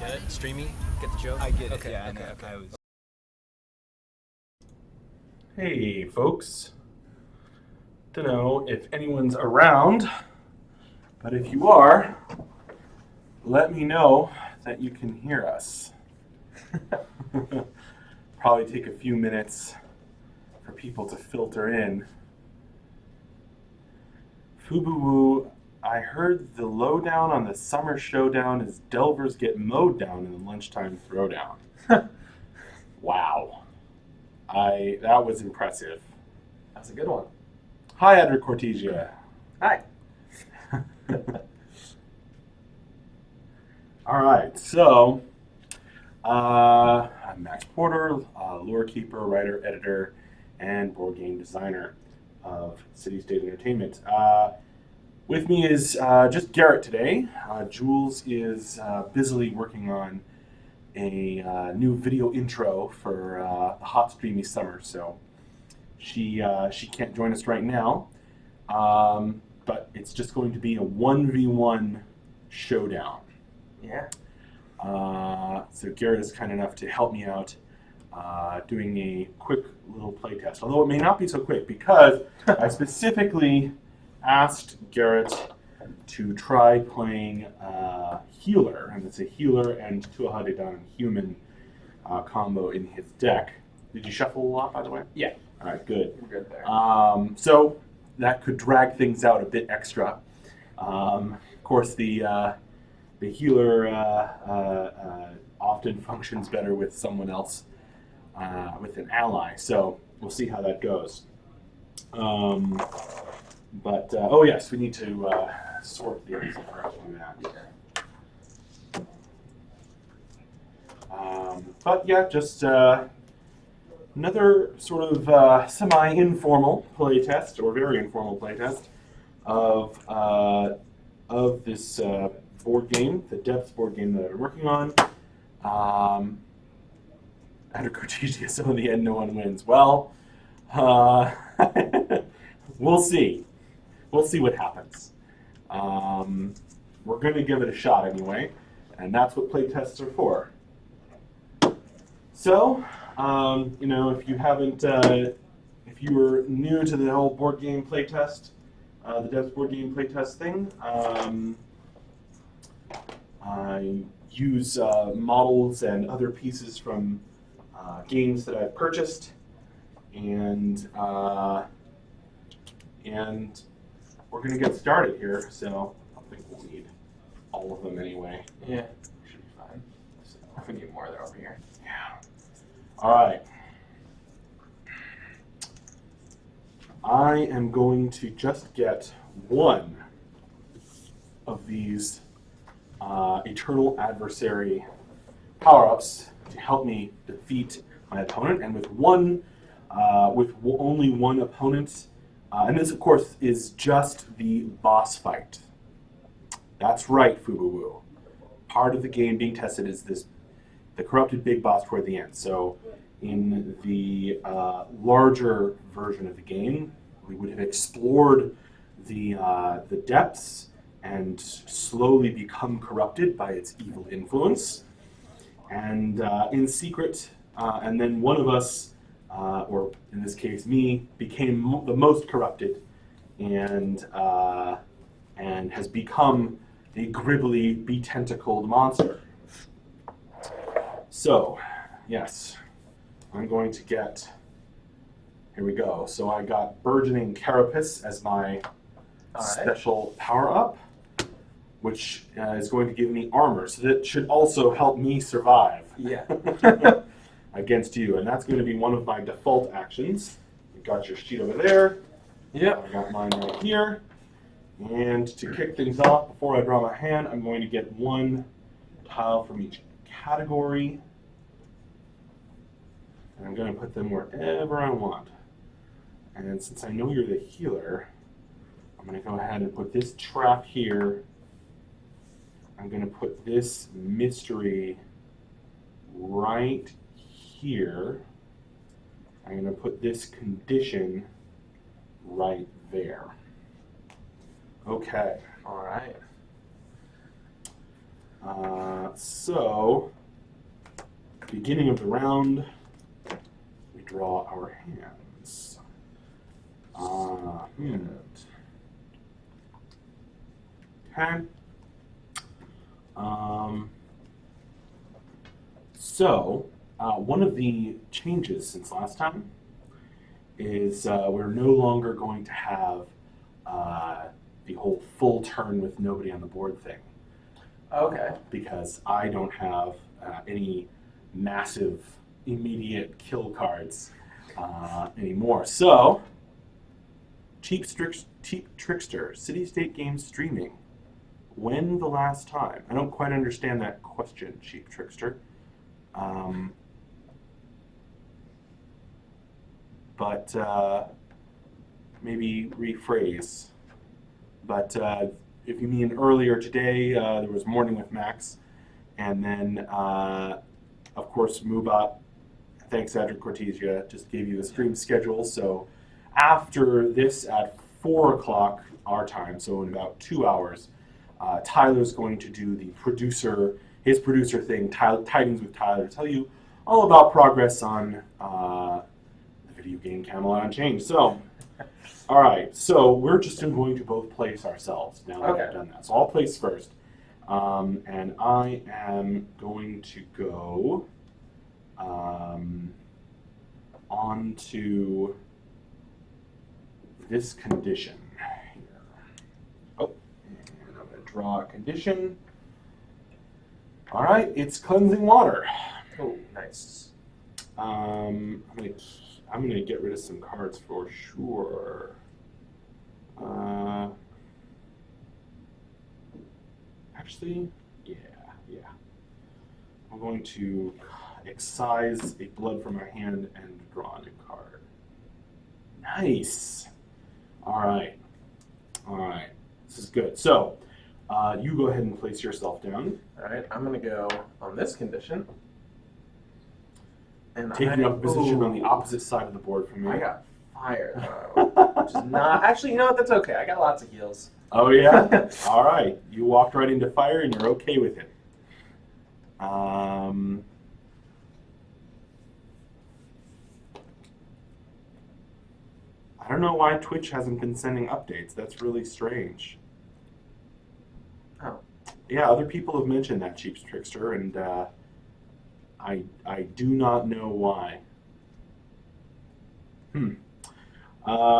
Get it? Streamy? Get the joke? I get it. Okay, Yeah, okay, I okay. I was. Hey, folks. Don't know if anyone's around, but if you are, let me know that you can hear us. Probably take a few minutes for people to filter in. Fubu, I heard the lowdown on the summer showdown is Delvers get mowed down in the lunchtime throwdown. Wow. That was impressive. That's a good one. Hi, Edric Cortesia. Hi. All right, so I'm Max Porter, lore keeper, writer, editor, and board game designer of City State Entertainment. With me is just Garrett today. Jules is busily working on a new video intro for the hot streamy summer, so she can't join us right now. But it's just going to be a 1v1 showdown. Yeah. So Garrett is kind enough to help me out doing a quick little play test, although it may not be so quick because I specifically asked Garrett to try playing healer, and it's a healer and Tuahadedan human combo in his deck. Did you shuffle a lot, by the way? Yeah. All right, good. We're good there. So that could drag things out a bit extra. Of course, the healer often functions better with someone else, with an ally. So we'll see how that goes. Oh yes, we need to sort the exit first. Do that. But yeah, just another sort of semi-informal playtest, or very informal playtest of this board game, the Depths board game that I've been working on. Under Cortesia, so in the end, no one wins. Well, we'll see. We'll see what happens. We're going to give it a shot anyway, and that's what playtests are for. So, if you haven't, if you were new to the whole board game playtest, the Depths board game playtest thing, I use models and other pieces from games that I've purchased, and we're going to get started here. So I think we'll need all of them anyway. Yeah. Should be fine. If we need more, they're over here. Yeah. All right. I am going to just get one of these Eternal Adversary power-ups to help me defeat my opponent, and with only one opponent, and this, of course, is just the boss fight. That's right, Fubu. Part of the game being tested is the corrupted big boss toward the end. So in the larger version of the game, we would have explored the depths and slowly become corrupted by its evil influence. And in secret, and then one of us, or in this case me, became the most corrupted, and has become a gribbly, be-tentacled monster. So, yes, I'm going to get, here we go. So I got Burgeoning Carapace as my special power-up, which is going to give me armor. So that should also help me survive. Yeah. Against you. And that's going to be one of my default actions. You got your sheet over there. Yep. I got mine right here. And to kick things off, before I draw my hand, I'm going to get one tile from each category. And I'm going to put them wherever I want. And since I know you're the healer, I'm going to go ahead and put this trap here. I'm going to put this mystery right here. I'm going to put this condition right there. Okay. All right. So, beginning of the round, we draw our hands. Okay. So, one of the changes since last time is we're no longer going to have the whole full turn with nobody on the board thing. Okay. Because I don't have any massive immediate kill cards anymore. So, Cheap Trickster, City State Games streaming. When the last time? I don't quite understand that question, Cheap Trickster. But maybe rephrase. But if you mean earlier today, there was Morning with Max, and then, of course, Mubot, thanks Adric Cortesia, just gave you the stream schedule. So after this at 4 o'clock our time, so in about 2 hours, Tyler's going to do his producer thing, Tidings with Tyler, to tell you all about progress on the video game Camelot Unchained. So, all right, so we're just going to both place ourselves now that I've done that. So I'll place first, and I am going to go on to this condition here. Oh, and I'm going to draw a condition. All right, it's cleansing water. Oh, nice. I'm gonna get rid of some cards for sure. Actually, yeah. I'm going to excise a blood from my hand and draw a new card. Nice. All right. This is good. So, you go ahead and place yourself down. All right, I'm going to go on this condition. And Taking up a position on the opposite side of the board from me. I got fire, though. Which is not... Actually, you know what? That's okay. I got lots of heals. Oh, yeah? All right. You walked right into fire, and you're okay with it. I don't know why Twitch hasn't been sending updates. That's really strange. Oh. Yeah, other people have mentioned that, Cheap Trickster, and I do not know why.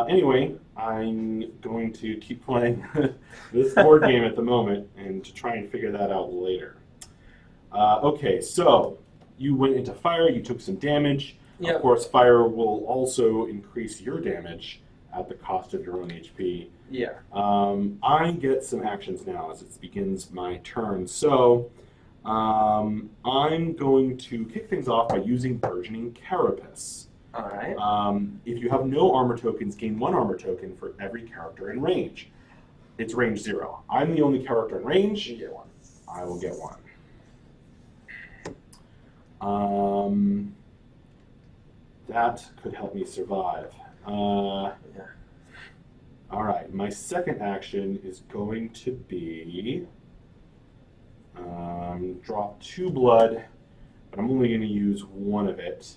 Anyway, I'm going to keep playing this board game at the moment and to try and figure that out later. Okay, so you went into fire, you took some damage. Yep. Of course, fire will also increase your damage at the cost of your own HP. Yeah. I get some actions now as it begins my turn. So I'm going to kick things off by using Burgeoning Carapace. All right. If you have no armor tokens, gain 1 armor token for every character in range. It's range 0. I'm the only character in range. You get 1. I will get 1. That could help me survive. Yeah. All right, my second action is going to be draw 2 blood, but I'm only going to use 1 of it,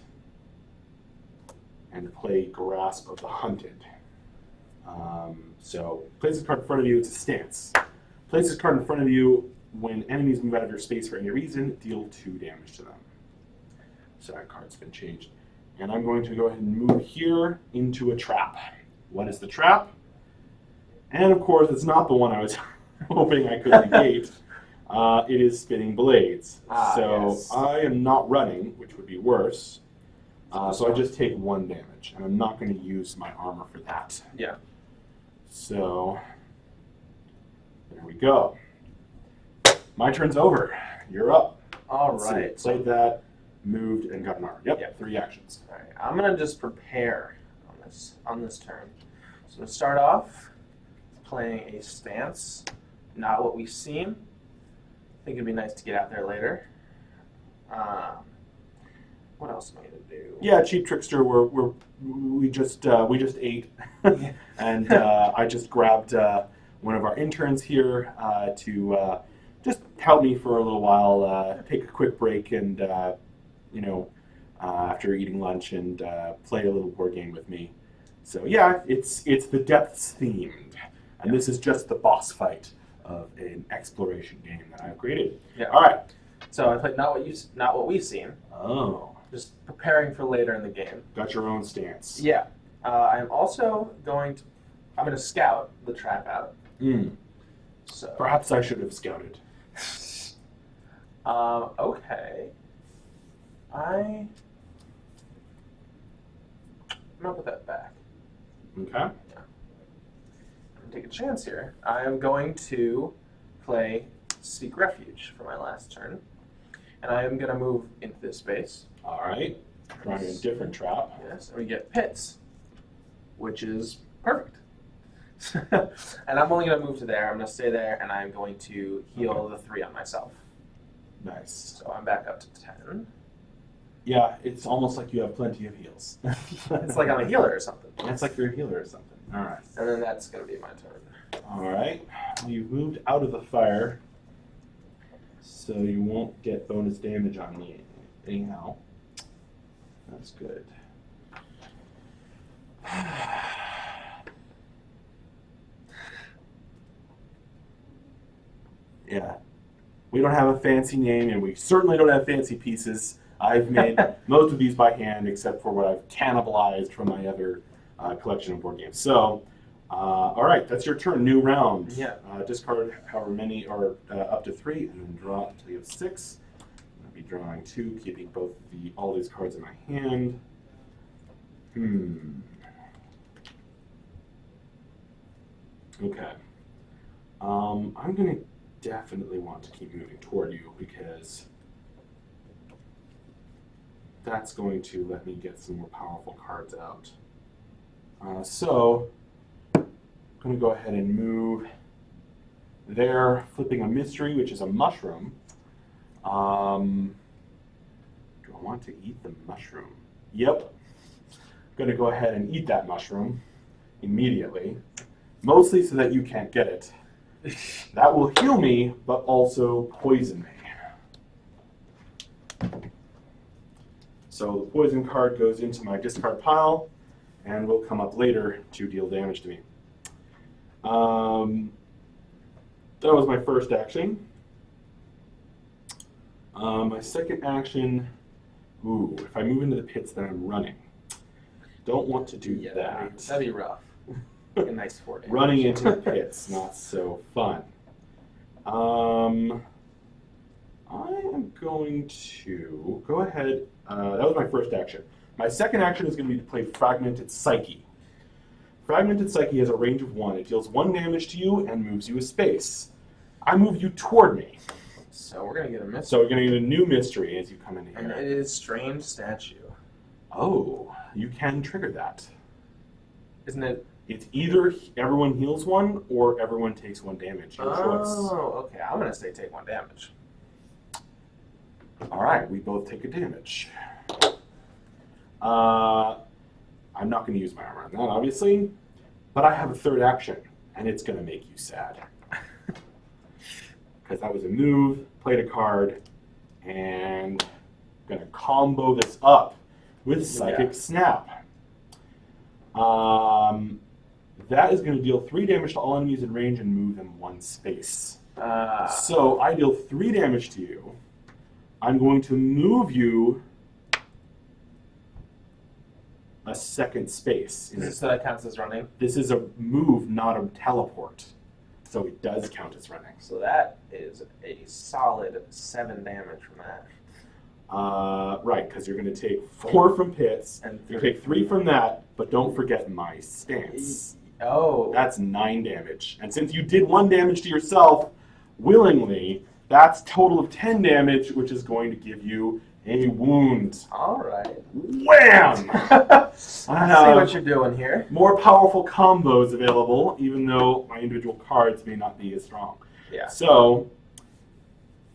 and play Grasp of the Hunted. So, place this card in front of you, it's a stance. Place this card in front of you when enemies move out of your space for any reason, deal 2 damage to them. So that card's been changed. And I'm going to go ahead and move here into a trap. What is the trap? And of course, it's not the one I was hoping I could negate. It is Spinning Blades. Yes. I am not running, which would be worse. So I just take 1 damage, and I'm not going to use my armor for that. Yeah. So, there we go. My turn's over. You're up. All right. Played that, moved, and got an armor. Yep. 3 actions. All right. I'm going to just prepare on this turn. So I'm going to start off playing a stance, not what we seem. I think it'd be nice to get out there later. What else am I going to do? Yeah, Cheap Trickster, we just ate, and I just grabbed one of our interns here to just help me for a little while, take a quick break, and after eating lunch, and play a little board game with me. So yeah, it's the depths themed, and this is just the boss fight of an exploration game that I've created. Yeah. All right. So I played not what we've seen. Oh. Just preparing for later in the game. Got your own stance. Yeah. I'm also going to scout the trap out. So Perhaps I should have scouted. Okay. I'm gonna put that back. Okay. Yeah. I'm gonna take a chance here. I am going to play Seek Refuge for my last turn. And I am gonna move into this space. All right. Trying a different trap. Yes, and we get pits, which is perfect. And I'm only going to move to there. I'm going to stay there, and I'm going to heal the 3 on myself. Nice. So I'm back up to 10. Yeah, it's almost like you have plenty of heals. It's like I'm a healer or something. It's like you're a healer or something. All right. And then that's going to be my turn. All right. You've moved out of the fire, so you won't get bonus damage on me anyhow. That's good. Yeah. We don't have a fancy name, and we certainly don't have fancy pieces. I've made most of these by hand, except for what I've cannibalized from my other collection of board games. So, all right, that's your turn. New round. Yeah. Discard however many, or up to 3, and then draw until you have 6. I'll be drawing 2, keeping all these cards in my hand. Okay. I'm going to definitely want to keep moving toward you because that's going to let me get some more powerful cards out. So I'm going to go ahead and move there, flipping a mystery, which is a mushroom. Do I want to eat the mushroom? Yep. I'm going to go ahead and eat that mushroom immediately, mostly so that you can't get it. That will heal me, but also poison me. So the poison card goes into my discard pile and will come up later to deal damage to me. That was my first action. My second action, if I move into the pits, then I'm running. Don't want to do that. That'd be rough. A nice 4 damage. Running into the pits, not so fun. I am going to go ahead. That was my first action. My second action is going to be to play Fragmented Psyche. Fragmented Psyche has a range of 1. It deals 1 damage to you and moves you a space. I move you toward me. So we're going to get a mystery. So we're going to get a new mystery as you come in here. And it is Strange Statue. Oh, you can trigger that. Isn't it? It's either everyone heals 1 or everyone takes 1 damage. Your choice. Oh, okay. I'm going to say take 1 damage. All right, we both take a damage. I'm not going to use my armor on that, obviously, but I have a third action, and it's going to make you sad. Because that was a move, played a card, and I'm going to combo this up with Psychic Snap. That is going to deal 3 damage to all enemies in range and move them 1 space. So I deal 3 damage to you. I'm going to move you a 2nd space. So that counts as running? This is a move, not a teleport. So it does count as running. So that is a solid 7 damage from that. Right, because you're going to take 4 from pits, and you take 3 from that, but don't forget my stance. Oh. That's 9 damage. And since you did 1 damage to yourself willingly, that's a total of 10 damage, which is going to give you a wound. All right. Wham! I see what you're doing here. More powerful combos available, even though my individual cards may not be as strong. Yeah. So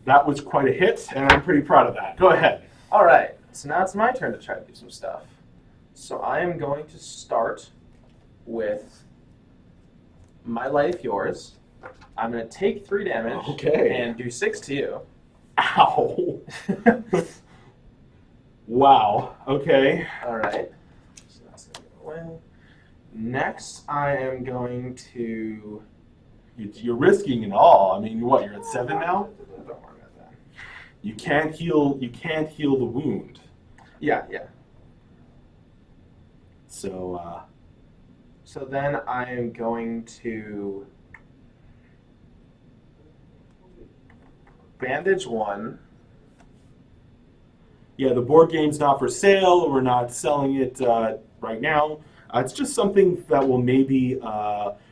that was quite a hit, and I'm pretty proud of that. Go ahead. All right. So now it's my turn to try to do some stuff. So I am going to start with My Life Yours. I'm going to take 3 damage Okay. and do 6 to you. Ow. Wow. Okay. All right. So that's going to go away. Next, I am going to... You're risking it all. I mean, what? You're at 7 now. Don't worry about that. You can't heal. You can't heal the wound. Yeah. So. So then I am going to bandage 1. Yeah, the board game's not for sale. We're not selling it right now. It's just something that we'll maybe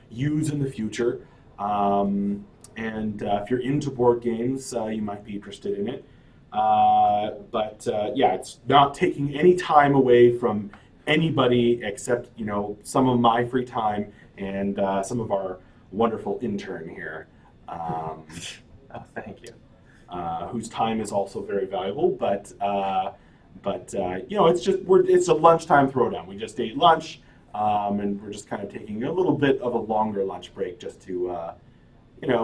use in the future. And if you're into board games, you might be interested in it. But yeah, it's not taking any time away from anybody except, some of my free time and some of our wonderful intern here. Oh, thank you. Whose time is also very valuable, but it's a lunchtime throwdown. We just ate lunch, and we're just kind of taking a little bit of a longer lunch break just to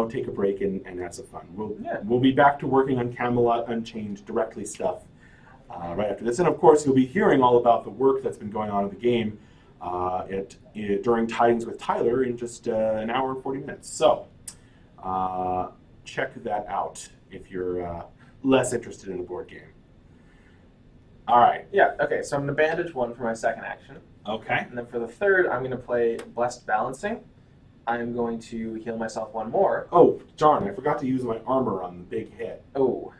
take a break and have some fun. We'll be back to working on Camelot Unchained directly stuff right after this, and of course you'll be hearing all about the work that's been going on in the game during Tidings with Tyler in just an hour and 40 minutes. So check that out if you're less interested in the board game. All right. Yeah, okay, so I'm going to bandage 1 for my second action. Okay. And then for the third, I'm going to play Blessed Balancing. I'm going to heal myself 1 more. Oh, darn, I forgot to use my armor on the big hit. Oh.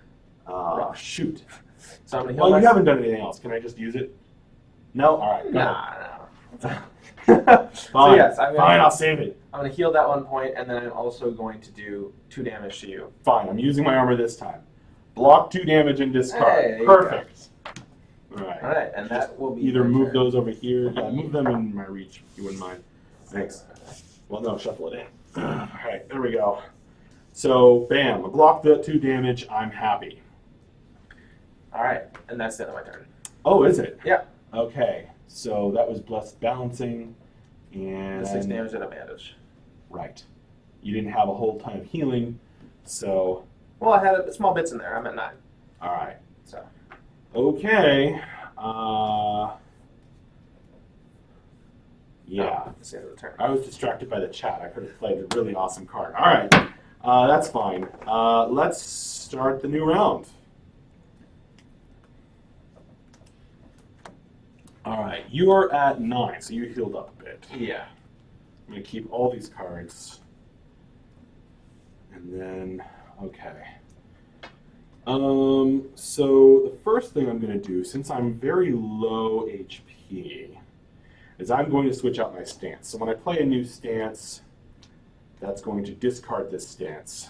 Shoot. So I'm going to heal Well, you haven't done anything else. Can I just use it? No? All right. No. Fine. So yes, Fine, I'll save it. I'm going to heal that 1 point, and then I'm also going to do 2 damage to you. Fine, I'm using my armor this time. Block 2 damage and discard. Hey, Perfect. All right. All right, and that will be Either my move turn. those over here. Yeah, move them in my reach, if you wouldn't mind. Thanks. Well, no, shuffle it in. All right, there we go. So, bam, I blocked the 2 damage. I'm happy. All right, and that's the end of my turn. Oh, is it? Yeah. Okay, so that was Blessed Balancing, and... The 6 damage and a bandage. Right. You didn't have a whole ton of healing, so... Well, I had small bits in there. I'm at 9. All right. So. Okay. Yeah. Oh, that's the end of the turn. I was distracted by the chat. I could have played a really awesome card. All right. That's fine. Let's start the new round. All right. You are at 9, so you healed up a bit. Yeah. I'm going to keep all these cards. And then, okay. So the first thing I'm going to do, since I'm very low HP, is I'm going to switch out my stance. So when I play a new stance, that's going to discard this stance.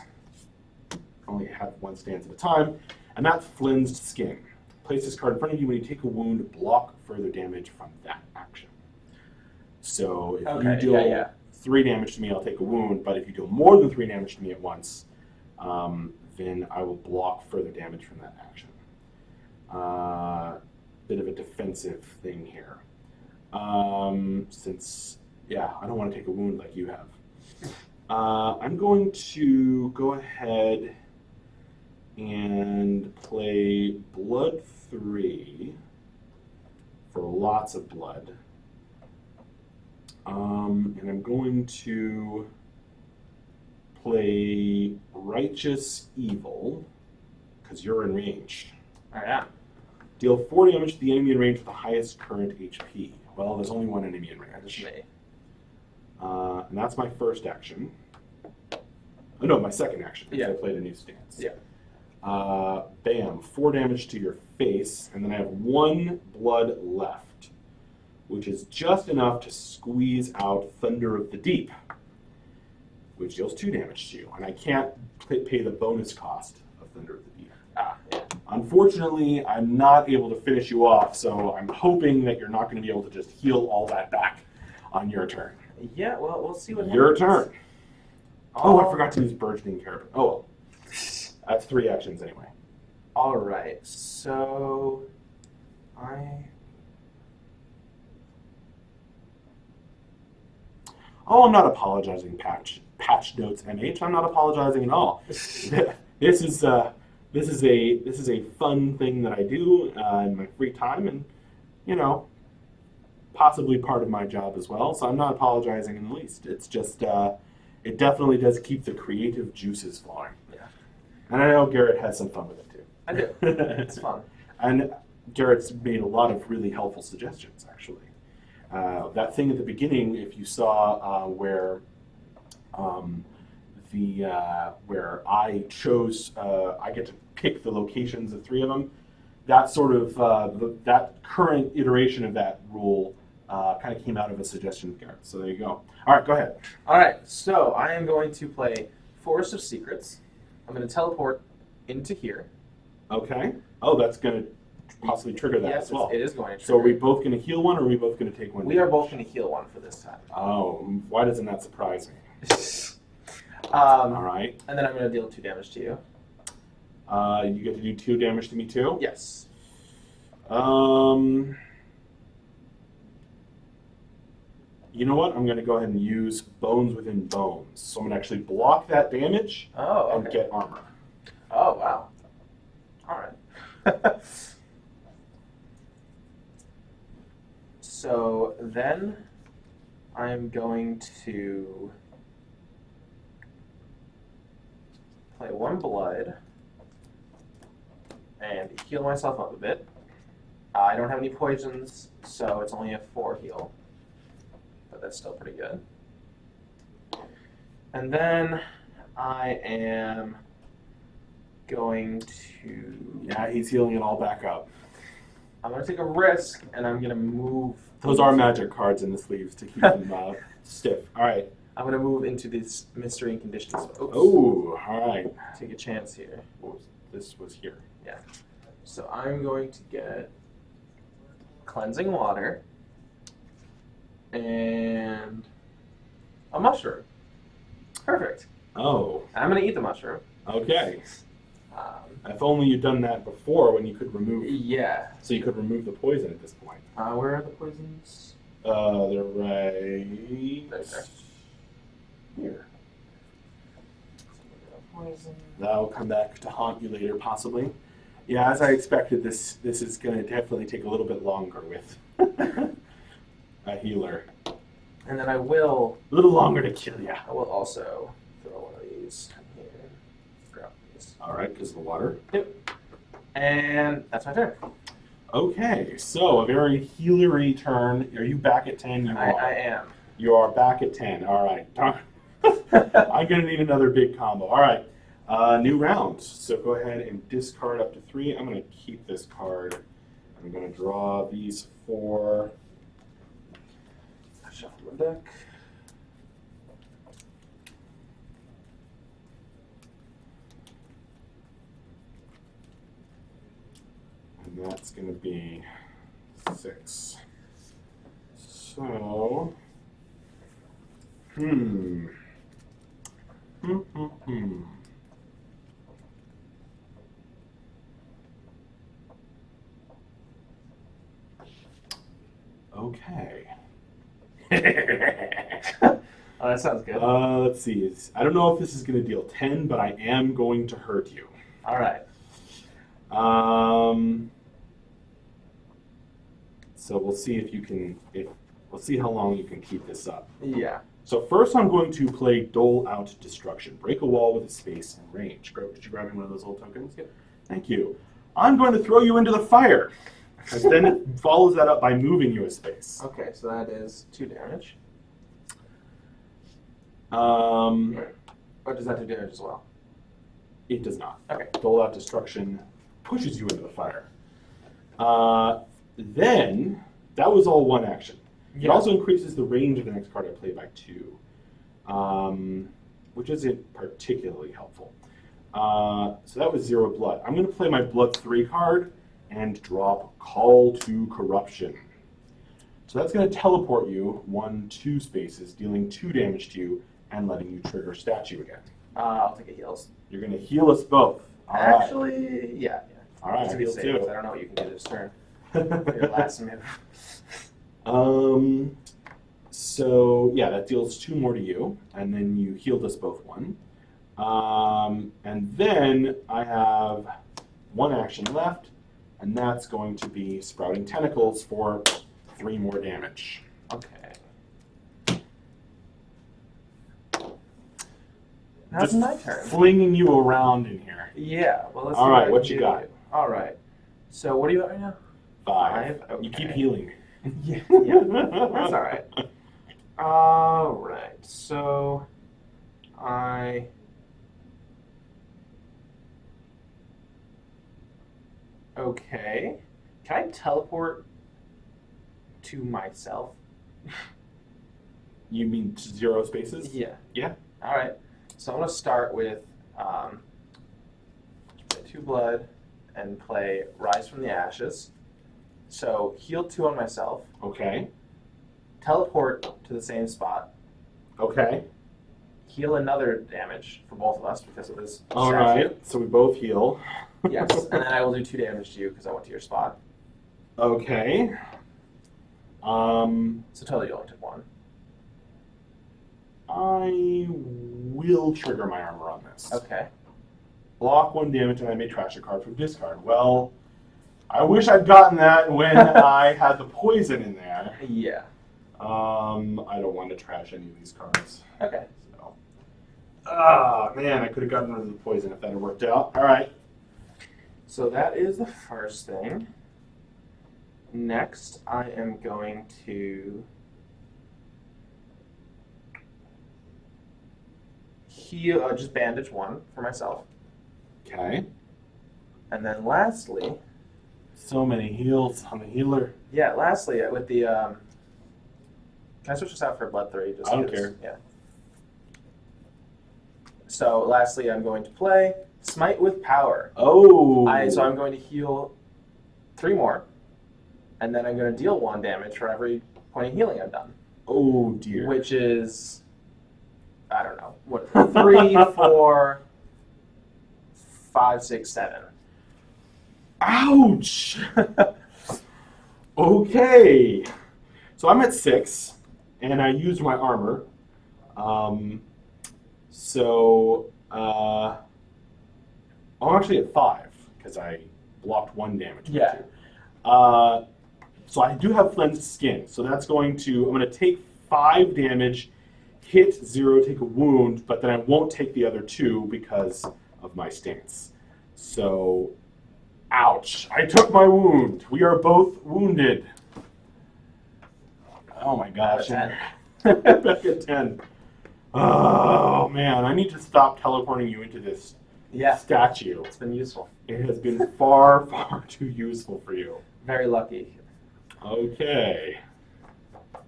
I only have 1 stance at a time, and that's Flinsed Skin. Place this card in front of you. When you take a wound, block further damage from that action. So if you deal 3 damage to me, I'll take a wound, but if you deal more than 3 damage to me at once, then I will block further damage from that action. Bit of a defensive thing here. Since, I don't want to take a wound like you have. I'm going to go ahead and play Blood 3 for lots of blood. And I'm going to play Righteous Evil, because you're in range. Oh, yeah. Deal 4 damage to the enemy in range with the highest current HP. Well, there's only 1 enemy in range. That's me. And that's my first action. Oh, no, my second action, because I played a new stance. Yeah. Bam, 4 damage to your face, and then I have 1 blood left, which is just enough to squeeze out Thunder of the Deep, which deals 2 damage to you, and I can't pay the bonus cost of Thunder of the Deep. Unfortunately, I'm not able to finish you off, so I'm hoping that you're not going to be able to just heal all that back on your turn. Yeah, well, we'll see what happens. Your turn. Oh, I forgot to use Burgeoning Carapace. Oh, well. That's 3 actions anyway. All right, so Oh, I'm not apologizing, Patch Notes MH. I'm not apologizing at all. This is a fun thing that I do in my free time, and possibly part of my job as well. So I'm not apologizing in the least. It's just it definitely does keep the creative juices flowing. Yeah. And I know Garrett has some fun with it too. I do. It's fun. And Garrett's made a lot of really helpful suggestions, actually. That thing at the beginning, if you saw where I chose, I get to pick the locations of 3 of them. That sort of that current iteration of that rule kind of came out of a suggestion of Garrett. So there you go. All right, go ahead. All right, so I am going to play Forest of Secrets. I'm going to teleport into here. Okay. Oh, that's going to possibly trigger that as well. It is going to trigger. So are we both going to heal one, or are we both going to take one? We are both going to heal one for this time. Oh, why doesn't that surprise me? All right. And then I'm going to deal 2 damage to you. You get to do 2 damage to me too? Yes. You know what? I'm going to go ahead and use Bones Within Bones. So I'm going to actually block that damage and get armor. Oh, wow. All right. So then I'm going to play 1 blood and heal myself up a bit. I don't have any poisons, so it's only a 4 heal. But that's still pretty good. And then I am going to... Yeah, he's healing it all back up. I'm going to take a risk, and I'm going to move... Those are magic cards in the sleeves to keep them stiff. All right. I'm going to move into this mystery and conditions. Oops. Oh, all right. Take a chance here. This was here. Yeah. So I'm going to get Cleansing Water and a mushroom. Perfect. Oh. I'm going to eat the mushroom. Okay. If only you'd done that before when you could remove... Yeah. So you could remove the poison at this point. Where are the poisons? They're right... There. Here. Poison. That'll come back to haunt you later, possibly. Yeah, as I expected, this is going to definitely take a little bit longer with a healer. And then I will... A little longer to kill you. I will also throw one of these here. Grab these. All right, because of the water. Yep. And that's my turn. Okay, so a very healery turn. Are you back at 10? I am. You are back at 10. All right. I'm going to need another big combo. All right. New round. So go ahead and discard up to 3. I'm going to keep this card. I'm going to draw these 4. Shuffle my deck. And that's going to be 6. So, Okay. Oh, that sounds good. Let's see. I don't know if this is going to deal 10, but I am going to hurt you. All right. So we'll see if you can. We'll see how long you can keep this up. Yeah. So first, I'm going to play Dole Out Destruction. Break a wall with a space and range. Could you grab me one of those old tokens? Yep. Thank you. I'm going to throw you into the fire. And then it follows that up by moving you a space. Okay, so that is 2 damage. Or does that do damage as well? It does not. Okay. Dole Out Destruction pushes you into the fire. Then, that was all one action. Yeah. It also increases the range of the next card I play by 2, which isn't particularly helpful. So that was 0 blood. I'm going to play my blood 3 card and drop Call to Corruption. So that's going to teleport you 1-2 spaces, dealing 2 damage to you and letting you trigger statue again. I'll take a heals. You're going to heal us both. All right. Actually, yeah. All right, To be heal safe, too. 'cause I don't know what you can do this turn. Your last move. So yeah, that deals 2 more to you, and then you healed us both 1. And then I have 1 action left, and that's going to be sprouting tentacles for 3 more damage. Okay. Now it's my turn. Flinging you around in here. Yeah. Well, let's see All right, I what can you do got? to you. All right. So what are you at right now? 5. 5? You keep Okay. healing. Yeah. That's all right. All right. So I. Okay. Can I teleport to myself? You mean 0 spaces? Yeah. Yeah. All right. So I'm going to start with 2 blood and play Rise from the Ashes. So heal 2 on myself. Okay. Teleport to the same spot. Okay. Heal another damage for both of us because of this All statue. right. So we both heal. Yes. And then I will do 2 damage to you because I went to your spot. Okay. So totally you only took 1. I will trigger my armor on this. Okay. Block 1 damage and I may trash a card from discard. Well, I wish I'd gotten that when I had the poison in there. Yeah. I don't want to trash any of these cards. Okay. So. Man, I could have gotten rid of the poison if that had worked out. All right. So that is the first thing. Next, I am going to heal, just bandage 1 for myself. Okay. And then lastly, So many heals on the healer. yeah, lastly, with the, can I switch this out for blood 3? Just I don't 'cause- care. Yeah. So lastly, I'm going to play Smite with Power. Oh. So I'm going to heal 3 more, and then I'm going to deal 1 damage for every point of healing I've done. Oh dear. Which is, I don't know, what, 3, 4, 5, 6, 7. Ouch. Okay. So I'm at 6, and I used my armor. I'm actually at 5 because I blocked 1 damage. Yeah. So I do have Flensed Skin. So that's I'm going to take 5 damage, hit 0, take a wound, but then I won't take the other 2 because of my stance. So, ouch. I took my wound. We are both wounded. Oh my gosh. Back Back at 10. Oh man, I need to stop teleporting you into this statue. It's been useful. It has been far, far too useful for you. Very lucky. Okay.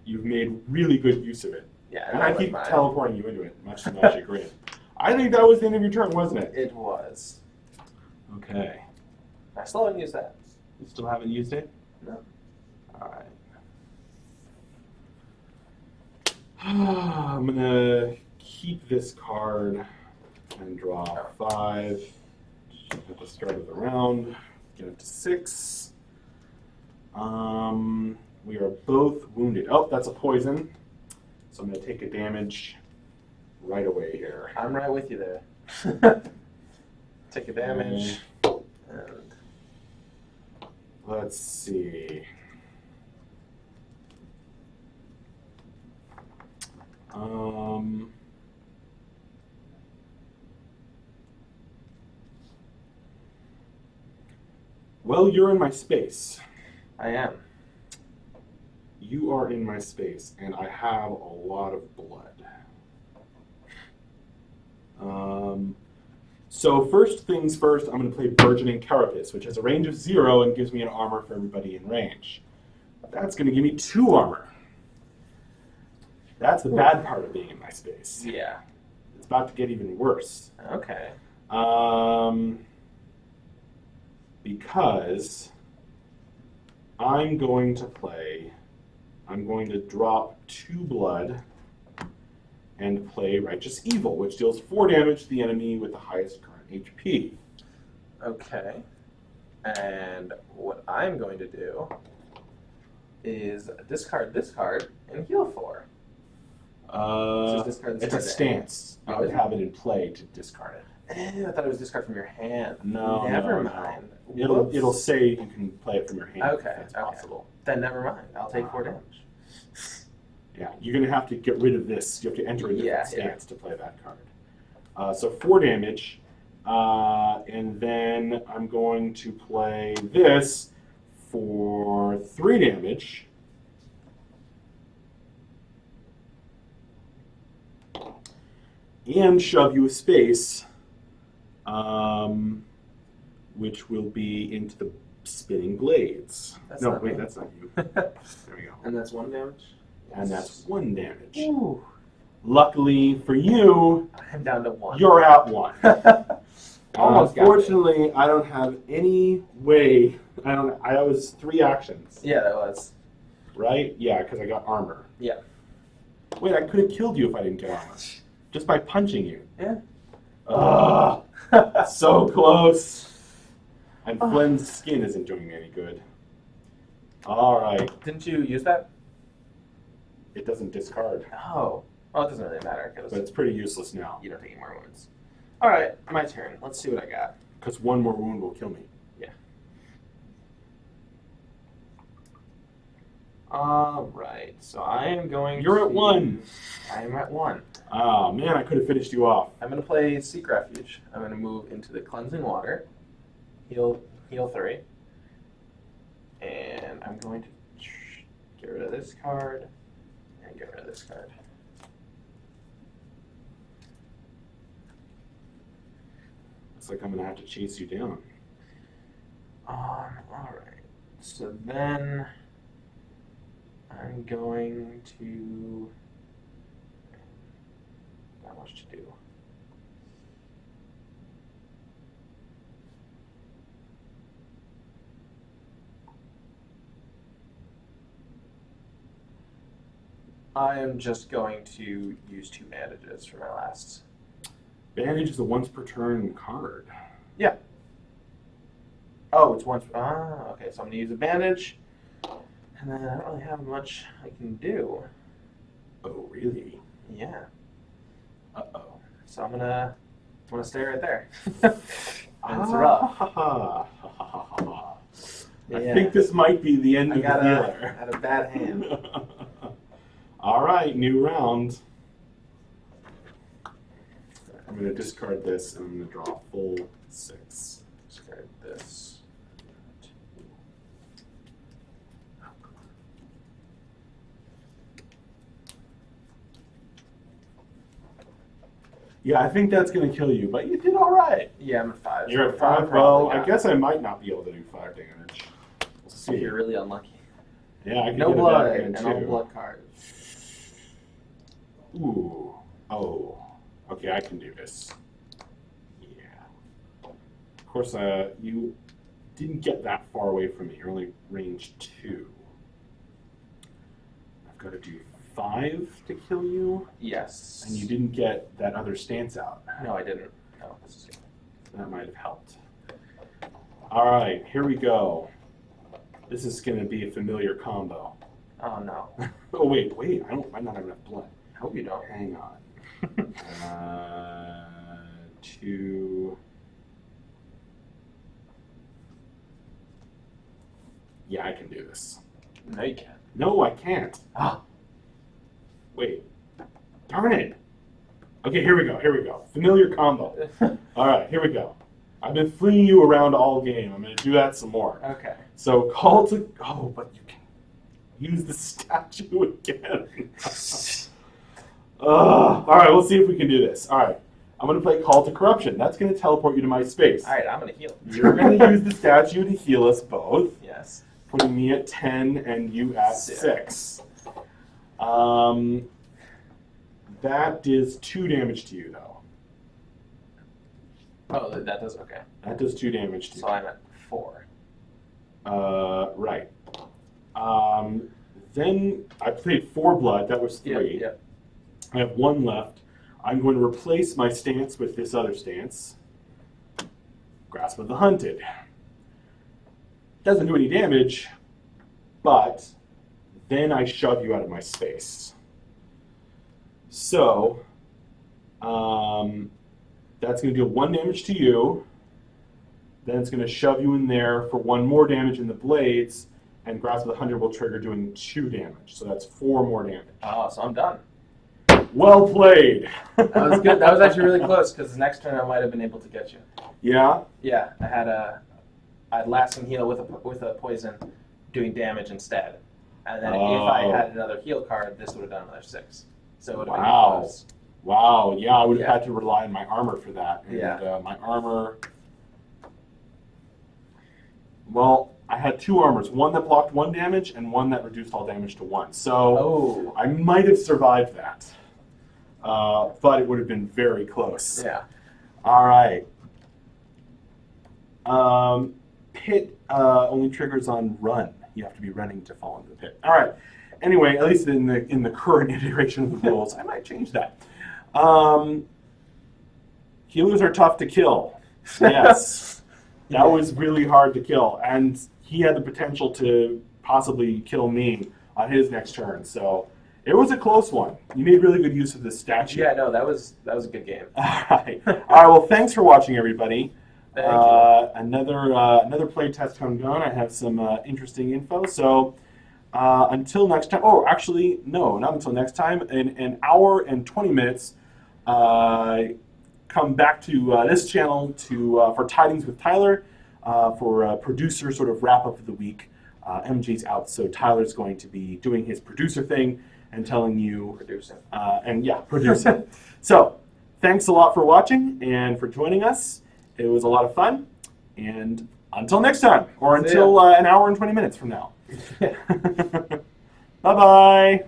You've made really good use of it. Yeah, And I keep teleporting you into it, much to my chagrin. I think that was the end of your turn, wasn't it? It was. Okay. I still haven't used that. You still haven't used it? No. Alright. I'm going to keep this card and draw 5 at the start of the round. Get it to 6. We are both wounded. Oh, that's a poison. So I'm going to take a damage right away here. I'm right with you there. Take a damage. And Let's see. Well, you're in my space. I am. You are in my space, and I have a lot of blood. So first things first, I'm going to play Burgeoning Carapace, which has a range of 0 and gives me an armor for everybody in range. That's going to give me 2 armor. That's the bad part of being in my space. Yeah. It's about to get even worse. Okay. Because I'm going to drop 2 blood and play Righteous Evil, which deals 4 damage to the enemy with the highest current HP. Okay. And what I'm going to do is discard this card and heal 4. Just discard this It's a card to stance. I would have it in play to discard it. I thought it was discard from your hand. No, Never no, mind. no. It'll say you can play it from your hand. Okay, if that's possible. Then never mind. I'll take 4 damage. Yeah, you're going to have to get rid of this. You have to enter a different stance to play that card. So 4 damage. And then I'm going to play this for 3 damage. And shove you a space, which will be into the spinning blades. That's no, not wait, me. that's not you. There we go. And that's 1 damage? And that's 1 damage. Ooh. Luckily for you, I'm down to 1. you're at 1. Almost got me. Unfortunately, I don't have any way. I was 3 actions. Yeah, that was. Right? Yeah, because I got armor. Yeah. Wait, I could have killed you if I didn't get armor. Just by punching you. Yeah. Ugh. So close. And Flynn's skin isn't doing me any good. All right. Didn't you use that? It doesn't discard, Oh. Well, it doesn't really matter but because it's pretty useless now. you don't take any more wounds. All right, my turn. Let's see what I got. Because 1 more wound will kill me. Yeah. All right. So I am going. You're at 1. I am at 1. Oh man, I could have finished you off. I'm going to play Seek Refuge. I'm going to move into the Cleansing Water, heal 3, and I'm going to get rid of this card and get rid of this card. Looks like I'm gonna have to chase you down. All right. So then I'm going to. Not much to do. I am just going to use 2 bandages for my last. Bandage is a once per turn card. Yeah. Oh, it's once. Okay. So I'm gonna use a bandage, and then I don't really have much I can do. Oh really? Yeah. Uh-oh. So I'm gonna stay right there. And it's rough. I Yeah. think this might be the end I of got the dealer. had a bad hand. All right, new round. I'm going to discard this and I'm going to draw a full 6. Discard this. Yeah, I think that's going to kill you, but you did all right. Yeah, I'm at 5. You're at So I 5. probably Well, I got- guess I might not be able to do 5 damage. We'll So see. you're really unlucky. Yeah, I can No get blood a and bad no hand too. blood cards. Ooh. Oh. Okay, I can do this. Yeah. Of course, you didn't get that far away from me. You're only range 2. I've got to do 5 to kill you, Yes. and you didn't get that other stance out. No, I didn't. No, this is good. That might have helped. All right, here we go. This is going to be a familiar combo. Oh no. Oh wait, I might not have enough blood. I hope you don't. Hang on. 2. Yeah, I can do this. No, you can't. No, I can't. Ah. Wait. Darn it. Okay, here we go. Familiar combo. All right, here we go. I've been flinging you around all game. I'm going to do that some more. Okay. So call to... Oh, but you can use the statue again. All right, we'll see if we can do this. All right, I'm going to play Call to Corruption. That's going to teleport you to my space. All right, I'm gonna heal. You're going to use the statue to heal us both, Yes. putting me at 10 and you at 6. That is 2 damage to you, though. Oh, that does okay. That does 2 damage to you. So I'm at 4. Right. Then I played 4 blood. That was 3. Yep. I have 1 left. I'm going to replace my stance with this other stance. Grasp of the Hunted. Doesn't do any damage, but then I shove you out of my space. So that's going to deal 1 damage to you. Then it's going to shove you in there for 1 more damage in the blades, and Grasp of the Hunter will trigger doing 2 damage. So that's 4 more damage. Oh, so I'm done. Well played. That was good. That was actually really close because the next turn I might have been able to get you. Yeah? Yeah, I had lasting heal with a poison doing damage instead. And then if I had another heal card, this would have done another 6. So it would have been close. Wow, yeah, I would have had to rely on my armor for that. And, Yeah. my armor... Well, I had 2 armors. One that blocked 1 damage and one that reduced all damage to 1. So I might have survived that. But it would have been very close. Yeah. All right. Pit only triggers on run. You have to be running to fall into the pit. All right. Anyway, at least in the current iteration of the rules, I might change that. Healers are tough to kill. Yes. That was really hard to kill. And he had the potential to possibly kill me on his next turn. So it was a close one. You made really good use of this statue. Yeah, no, that was a good game. All right. All right. Well, thanks for watching, everybody. Thank you. Another play test come gone. I have some interesting info. So until next time. Oh, actually, no, not until next time. In an hour and 20 minutes, come back to this channel for Tidings with Tyler for a producer sort of wrap up of the week. MG's out, so Tyler's going to be doing his producer thing and telling you Producing. Producing. So thanks a lot for watching and for joining us. It was a lot of fun, and until next time, or until an hour and 20 minutes from now. Bye-bye.